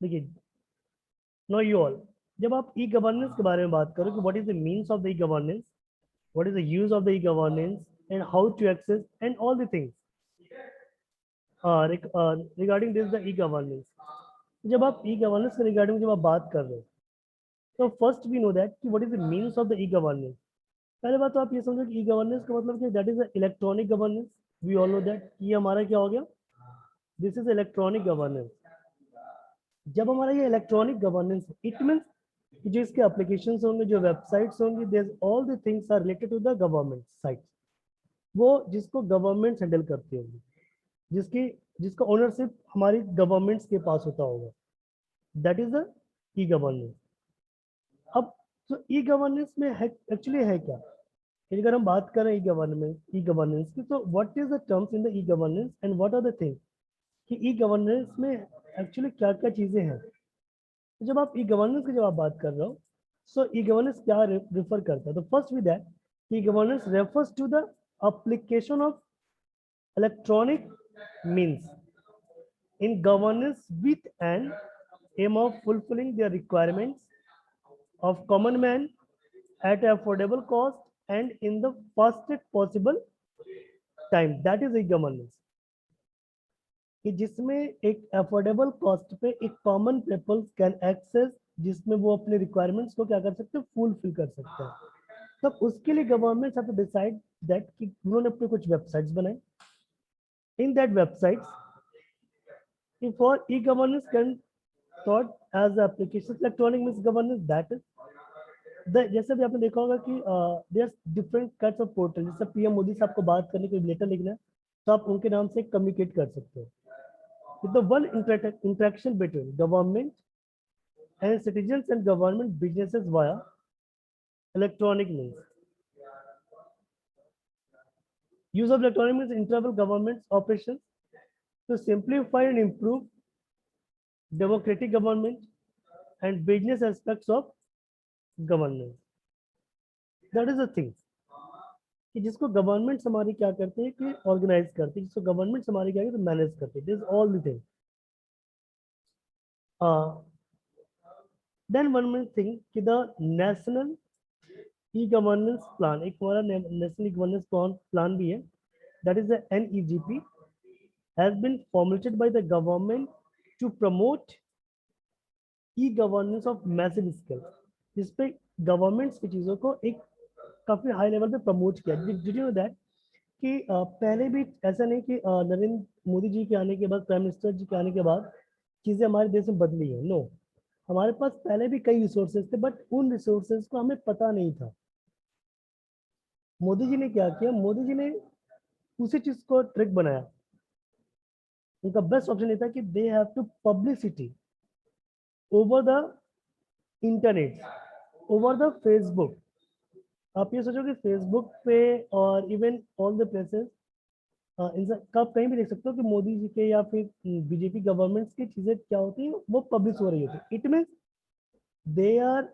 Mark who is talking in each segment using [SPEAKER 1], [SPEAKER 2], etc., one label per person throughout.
[SPEAKER 1] देखिए, no you all, जब आप ई गवर्नेंस के बारे में बात करो कि what is the means of the e governance, what is the use of the e governance and how to access and all the things regarding this the e governance, जब आप e governance के regarding जब आप बात कर रहे हो, तो फर्स्ट वी नो दैट कि what is the means of the e governance. पहले बात तो आप ये समझो कि ई गवर्नेंस का मतलब कि that is electronic governance. We all know that ये हमारा क्या हो गया, दिस इज इलेक्ट्रॉनिक गवर्नेंस। जब हमारा ये इलेक्ट्रॉनिक गवर्नेंस, इट मीन्स जो इसके एप्लीकेशंस होंगे, जो वेबसाइट्स होंगी, there all the things are related to the government site, वो जिसको गवर्नमेंट हैंडल करती होगी, जिसकी जिसका ओनरशिप हमारी गवर्नमेंट्स के पास होता होगा, that is the e governance. अब तो ई गवर्नेंस में है एक्चुअली है क्या, कि अगर हम बात करें ई गवर्नेंस की, तो what is the terms in the e governance and what are the things कि ई गवर्नेंस में एक्चुअली क्या क्या चीजें हैं। तो जब आप ई गवर्नेंस की जब आप बात कर रहे हो, सो ई गवर्नेंस क्या रिफर करता है, तो first with that e governance refers to the application of electronic means in governance with an aim of fulfilling the requirements of common man at affordable cost and in the fastest possible time, that is e-governance। कि जिसमें एक affordable cost पे एक common people can access, जिसमें वो अपने requirements को क्या कर सकते हैं, फुलफिल कर सकते हैं। तब उसके लिए government have to decide that कि उन्होंने अपने कुछ वेबसाइट्स बनाए। In that websites for e-governance can thought as application electronic means governance, that is जैसे भी आपने देखा होगा कि there different kinds of portal, जैसे पीएम मोदी साहब को बात करने के लिए लेटर लिखना है, तो आप उनके नाम से कम्युनिकेट कर सकते हो। The one interaction between government and citizens and government businesses via electronic means. Use of electronic means interval government operation to simplify and improve democratic government and business aspects of governance, that is the thing कि जिसको government हमारी क्या करते हैं कि organise करती है, जिसको गवर्नमेंट हमारी क्या करते हैं, मैनेज करती है, this all the thing. Then one more thing कि the national e governance plan, एक हमारा नेशनल ई गवर्नेंस प्लान भी है, that is the NEGP has been formulated by the government to promote e-governance of massive scale, जिसपे governments की चीज़ों को एक काफ़ी हाई लेवल पे प्रमोट किया। डिड यू नो दैट कि पहले भी ऐसा नहीं कि नरेंद्र मोदी जी के आने के बाद, प्राइम मिनिस्टर जी के आने के बाद चीज़ें हमारे देश में बदली है। नो, हमारे पास पहले भी कई रिसोर्सेज थे, बट उन रिसोर्सेज को हमें पता नहीं था। मोदी जी ने क्या किया, मोदी जी ने उसी चीज़ को ट्रिक बनाया। उनका बेस्ट ऑप्शन ये था कि they have to publicity over the internet, over the Facebook. आप ये सोचो कि फेसबुक पे और इवन ऑल द प्लेसेस आप कहीं भी देख सकते हो कि मोदी जी के या फिर बीजेपी गवर्नमेंट्स की चीजें क्या होती हैं, वो पब्लिश हो रही होती है। इट मीन्स दे आर,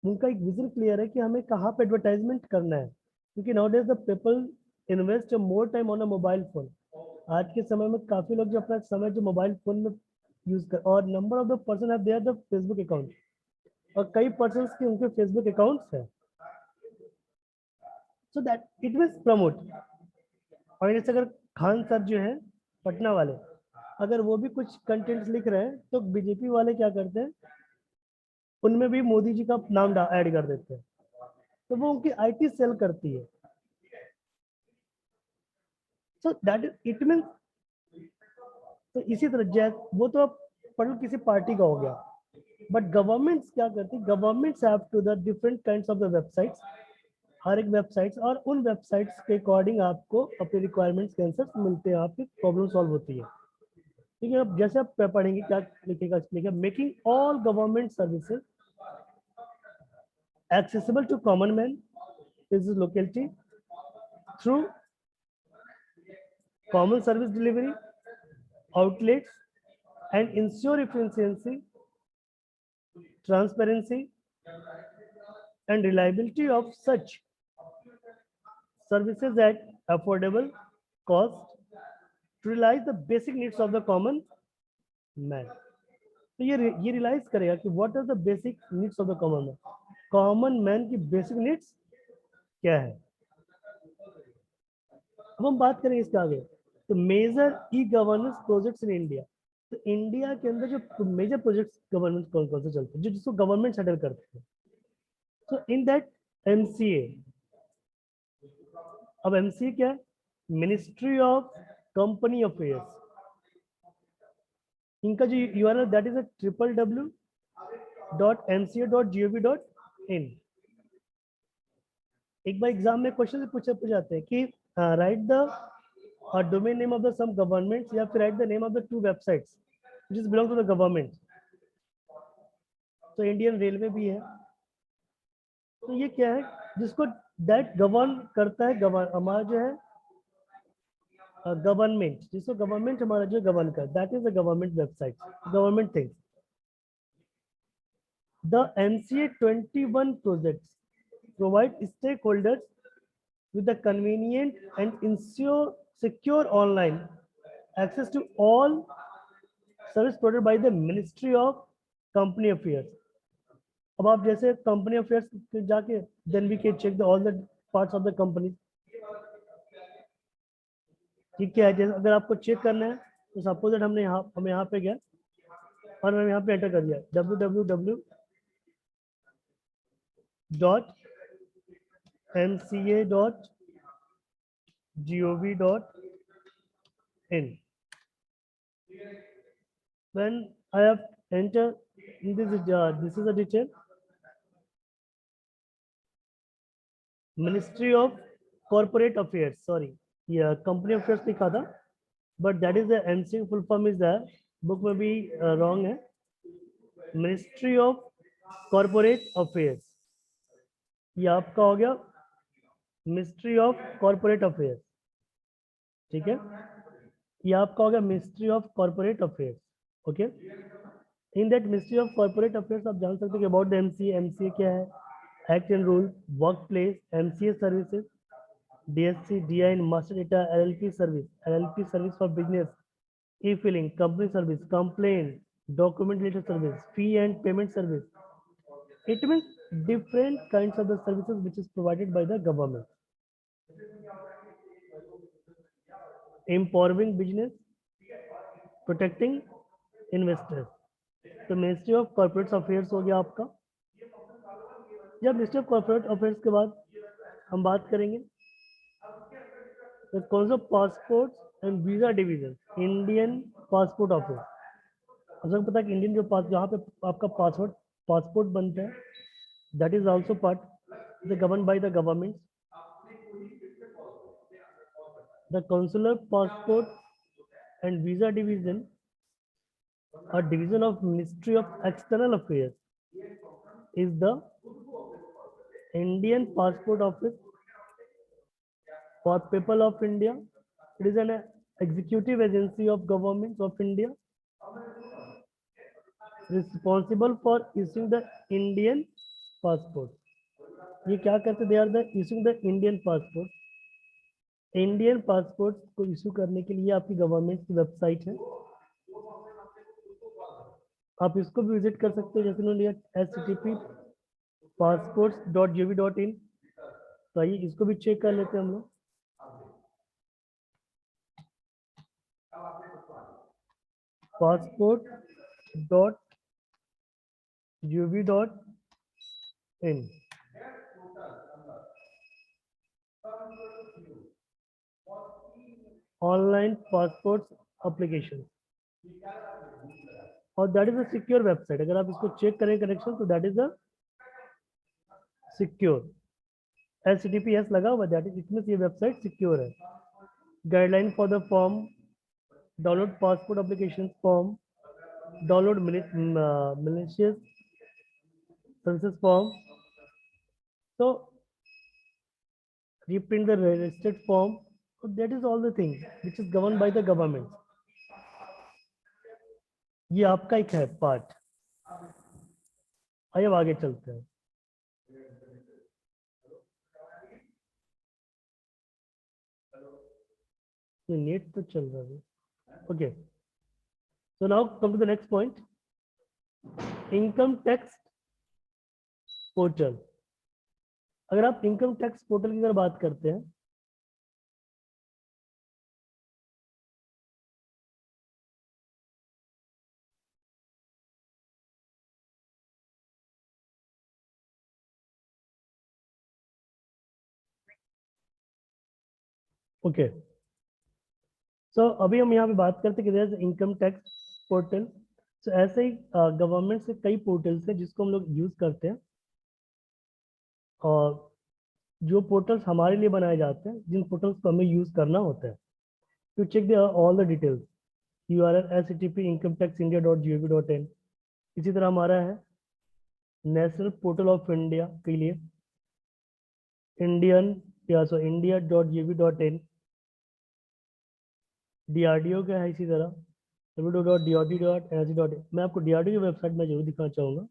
[SPEAKER 1] उनका एक विजन क्लियर है कि हमें कहाँ पे एडवर्टाइजमेंट करना है, क्योंकि now days the people invest more time on a mobile phone. आज के समय में काफी लोग जो अपना समय जो मोबाइल फोन में यूज कर, और number of the person have their the Facebook account, और कई पर्सन के उनके फेसबुक अकाउंट्स है, so that it will promote. और जैसे अगर खान सर जो है पटना वाले, अगर वो भी कुछ कंटेंट्स लिख रहे हैं, तो बीजेपी वाले क्या करते हैं, उनमें भी मोदी जी का नाम ऐड कर देते हैं, तो वो उनकी आईटी सेल करती है। So that is it mean, तो इसी तरह जैसे वो तो अब पढ़ो किसी पार्टी का हो गया, बट गवर्नमेंट्स क्या करती, governments have to the different kinds of the websites, हर एक वेबसाइट्स, और उन वेबसाइट्स के अकॉर्डिंग आपको अपने रिक्वायरमेंट्स के आंसर मिलते हैं, आपकी प्रॉब्लम सॉल्व होती है। ठीक है, अब जैसे आप पढ़ेंगे क्या लिखेगा, making all government services accessible to common man is locality through common service delivery outlets and ensure efficiency, transparency and reliability of such services at affordable cost to realize the basic needs of the common man। तो ये realise करेगा कि what are the basic needs of the common man की basic needs क्या है। अब हम बात करेंगे इसके आगे। तो major e governance projects in India. तो इंडिया के अंदर जो मेजर प्रोजेक्ट्स गवर्नेंस कौन कौन से चलते हैं, जो जिसको गवर्नमेंट हैंडल करते हैं। तो इन दैट एमसीए। अब एमसीए क्या है? Ministry of company affairs. इनका जो यूआरएल दैट इज www.mca.gov.in। एक बार एग्जाम में क्वेश्चन पूछे जाते हैं कि write the domain name of the some government, या फिर write the name of the two websites which belong to the government. तो इंडियन रेलवे भी है। तो ये क्या है जिसको दैट गवर्न करता है, हमारा जो है गवर्नमेंट, जिसको गवर्नमेंट हमारा जो गवर्न कर, that is the government website, government things. The MCA 21 projects provide stakeholders with a convenient and ensure secure online access to all service provided by the Ministry of Company Affairs। अब आप जैसे company affairs जाके then we can check the all the parts of the company. ठीक है, जैसे अगर आपको check करना है तो सपोज दैट हम यहाँ पे गया और मैंने यहाँ पे एंटर कर दिया www.mca.gov.in। when I have entered in this is a detail Ministry of Corporate Affairs, sorry, yeah, Company Affairs लिखा था, but that is the MCA full form is there, book में भी wrong है। Ministry of Corporate Affairs, ये आपका हो गया ministry of corporate affairs. ठीक है, ये आपका हो गया ministry of corporate affairs. Okay, in that ministry of corporate affairs आप जान सकते हैं अबाउट द एमसीए। एमसीए क्या है? Act and rule, work place, MCA services, DSC, DI and master data, LLP service, LLP service for business, E filling, company service, complain, document related service, fee and payment service. It means different kinds of the services which is provided by the government. Empowering business, protecting investors. तो ministry of corporate affairs हो गया आपका। जब ministry of corporate affairs के बाद हम बात करेंगे तो कौन सा passport and visa division, Indian passport office. आप सबको पता है कि इंडियन जो पास जहाँ पे आपका पासपोर्ट बनता है, that is also part the govern by the government. The consular passport and visa division or division of Ministry of External Affairs is the Indian Passport Office for people of India. It is an executive agency of government of India responsible for issuing the Indian passport. ये क्या करते? They are the issuing the Indian passport. Indian passport को issue करने के लिए आपकी government की website है, आप इसको भी विजिट कर सकते हैं। जैसे उन्होंने http://passports.gov.in। तो आइए इसको भी चेक कर लेते हैं हम लोग। passport.gov.in ऑनलाइन पासपोर्ट एप्लीकेशन, और that is a secure website. अगर आप इसको चेक करें कनेक्शन तो that is a secure, HTTPS लगा हुआ, दैट इज, इसमें ये वेबसाइट सिक्योर है। Guideline for the form, download passport application form, download malicious services form, तो reprint the registered form. So that is all the things which is governed by the government. ये आपका एक है part. आइए अब आगे चलते हैं। ये नेट तो चल रहा है। Okay, so now come to the next point. Income tax portal. अगर आप इनकम टैक्स पोर्टल की अगर बात करते हैं, ओके, सो अभी हम यहाँ पे बात करते हैं कि इनकम टैक्स पोर्टल। सो ऐसे ही गवर्नमेंट से कई पोर्टल्स हैं जिसको हम लोग यूज करते हैं, और जो पोर्टल्स हमारे लिए बनाए जाते हैं, जिन पोर्टल्स को हमें यूज करना होता है to check the all the details. URL http://incometaxindia.gov.in। इसी तरह हमारा है नेशनल पोर्टल ऑफ इंडिया के लिए india.gov.in। DRDO का है इसी तरह www.drd.nrc.in। मैं आपको DRDO की वेबसाइट में जरूर दिखाना चाहूँगा,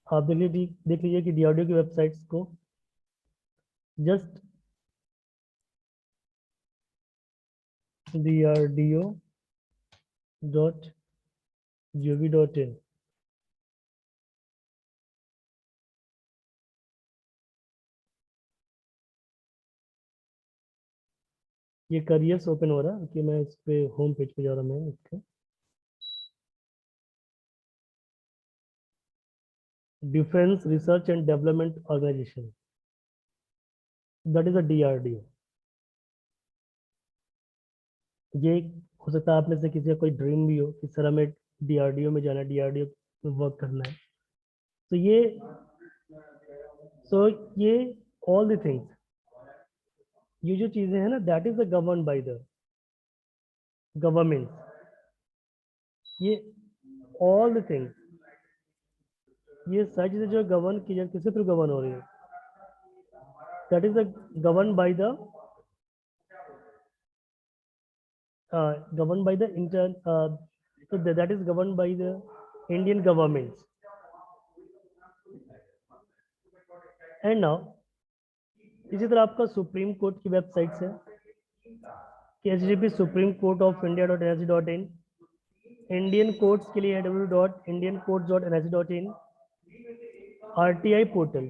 [SPEAKER 1] आप देख लीजिए कि DRDO की वेबसाइट्स को जस्ट drdo.gov.in। ये करियर्स ओपन हो रहा है कि मैं इस पे होम पेज पे जा रहा हूँ इसके। Defence research and development organisation, that is a DRDO। ये हो सकता है आप में से किसी का कोई ड्रीम भी हो कि सर हमें DRDO में जाना है, DRDO में वर्क करना है। तो ये ऑल द थिंग्स, ये जो चीजें हैं ना, that is govern by the government. ये ऑल द थिंग्स, ये सारी चीजें जो गवर्न की जाए, किसके थ्रू गवर्न हो रही है, that is govern by the governed by the so that is governed by the Indian government। And now इसी तरह आपका सुप्रीम कोर्ट की वेबसाइट्स है कि http supreme-court-of-india.nrc.in। इंडियन कोर्ट्स के लिए www.indiancourts.nrc.in। RTI portal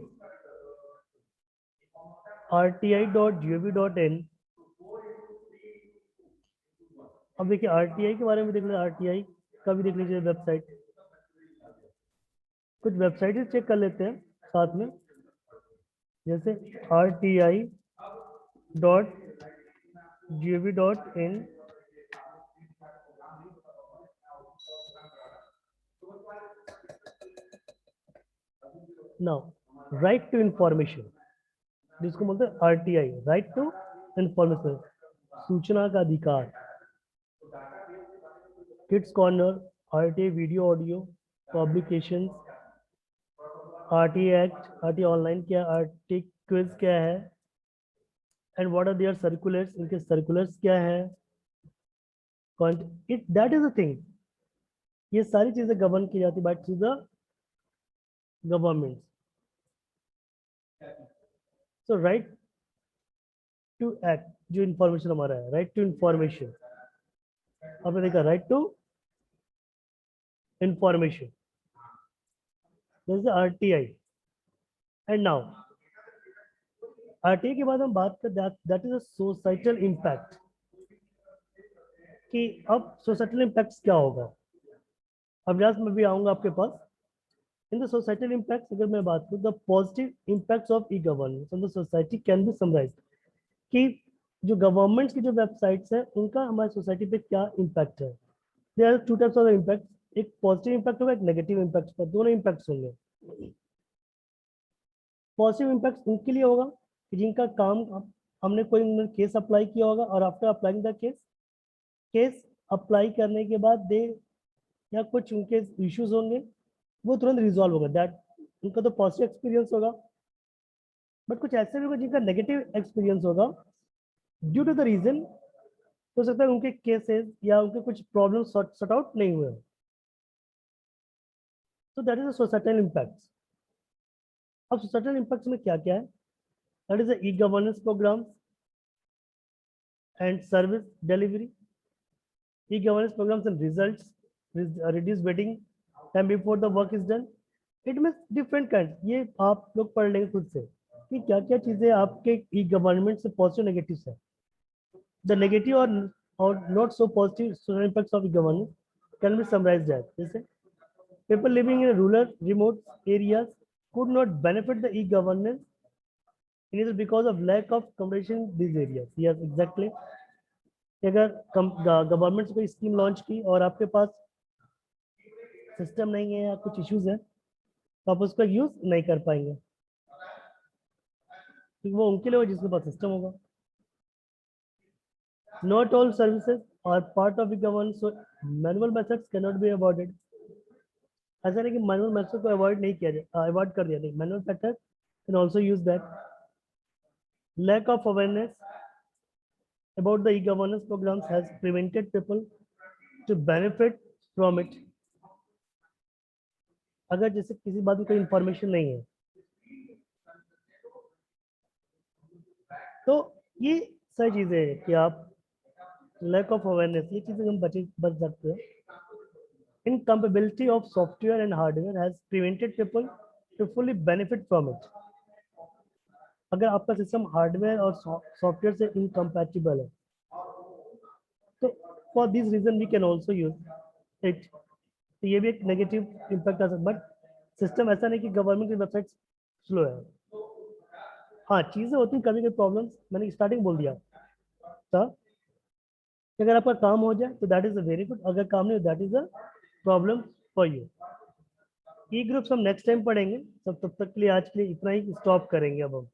[SPEAKER 1] rti.gov.in। अब देखिए RTI के बारे में देख लीजिए, RTI का भी देख लीजिए वेबसाइट। कुछ वेबसाइट चेक कर लेते हैं साथ में, जैसे rti.gov.in। Now right to information, जिसको बोलते हैं RTI, राइट टू इंफॉर्मेशन, सूचना का अधिकार। Kids corner, RTI video audio publication, RTI act, RTI online क्या, RTI क्विज क्या है, and what are there circulars, इनके सर्कुलर्स क्या है, it that is a thing. ये सारी चीजें गवर्न की जाती by to the government. So right to act, जो इंफॉर्मेशन हमारा है, राइट टू इंफॉर्मेशन, आपने देखा राइट टू इंफॉर्मेशन, जैसे RTI। एंड नाउ RTI के बाद हम बात कर that is a societal impact, कि अब सोसाइटल इम्पैक्ट क्या होगा। अब यहाँ मैं भी आऊंगा आपके पास। इन द सोसाइटल इम्पैक्ट अगर मैं बात करूँ, the positive impacts of e governance on the society can be summarise, कि जो गवर्नमेंट की जो वेबसाइट्स है उनका हमारी सोसाइटी पे क्या इम्पैक्ट है। There are two types of impact, एक पॉजिटिव इम्पैक्ट होगा, एक नेगेटिव इम्पैक्ट होगा, दोनों इम्पैक्ट्स होंगे। पॉजिटिव इम्पैक्ट उनके लिए होगा कि जिनका काम, हमने कोई केस अप्लाई किया होगा और after applying the case, case apply करने के बाद दे, या कुछ उनके इश्यूज होंगे वो तुरंत रिजॉल्व होगा, दैट उनका तो पॉजिटिव एक्सपीरियंस होगा। बट कुछ ऐसे भी होगा जिनका नेगेटिव एक्सपीरियंस होगा, ड्यू टू द रीजन, हो सकता है उनके केसेस या उनके कुछ प्रॉब्लम सॉर्ट आउट नहीं हुए। तो that is the societal impact. अब सोसाइटल इम्पैक्ट में क्या क्या है, that is the e governance programme and service delivery, e governance programmes and results, reduce vetting, time before the work is done. It means different kind, ये आप लोग पढ़ लेंगे खुद से कि क्या क्या चीज़ें आपके ई गवर्नमेंट से पॉजिटिव नेगेटिव है। द नेगेटिव और not so positive social impacts of e governance can be summarised as जैसे people living in rural remote areas could not benefit the e-governance either because of lack of competition in these areas. Yes, exactly. अगर government कोई scheme launch की और आपके पास system नहीं है या कुछ इश्यूज है तो आप उसका यूज नहीं कर पाएंगे, क्योंकि वो उनके लिए हो जिसके पास सिस्टम होगा। Not all services are part of e-governance, so manual methods cannot be avoided. ऐसा नहीं कि मैनुअल मेथड को अवॉइड नहीं किया जाए, अवॉइड कर दिया, नहीं, manual method can also use that. Lack of awareness about the e-governance programs has prevented people to benefit from it. अगर जैसे किसी बात में कोई इंफॉर्मेशन नहीं है तो ये सारी चीजें हैं कि आप लैक ऑफ अवेयरनेस, ये चीजें हम बच सकते हैं। Incompatibility of software and hardware has prevented people to fully benefit from it. अगर आपका सिस्टम हार्डवेयर और सॉफ्टवेयर से इनकम्पैटिबल है तो for this reason we can also use it. तो ये भी एक नेगेटिव इम्पैक्ट आ सकता है, बट सिस्टम ऐसा नहीं कि गवर्नमेंट की वेबसाइट स्लो है। हाँ, चीज़ें होती हैं कभी कभी प्रॉब्लम्स, मैंने स्टार्टिंग बोल दिया था कि अगर आपका काम हो जाए तो that is a very good, अगर काम नहीं हो that is a problem for you. E groups हम नेक्स्ट टाइम पढ़ेंगे, तब तक के लिए आज के लिए इतना ही स्टॉप करेंगे अब हम।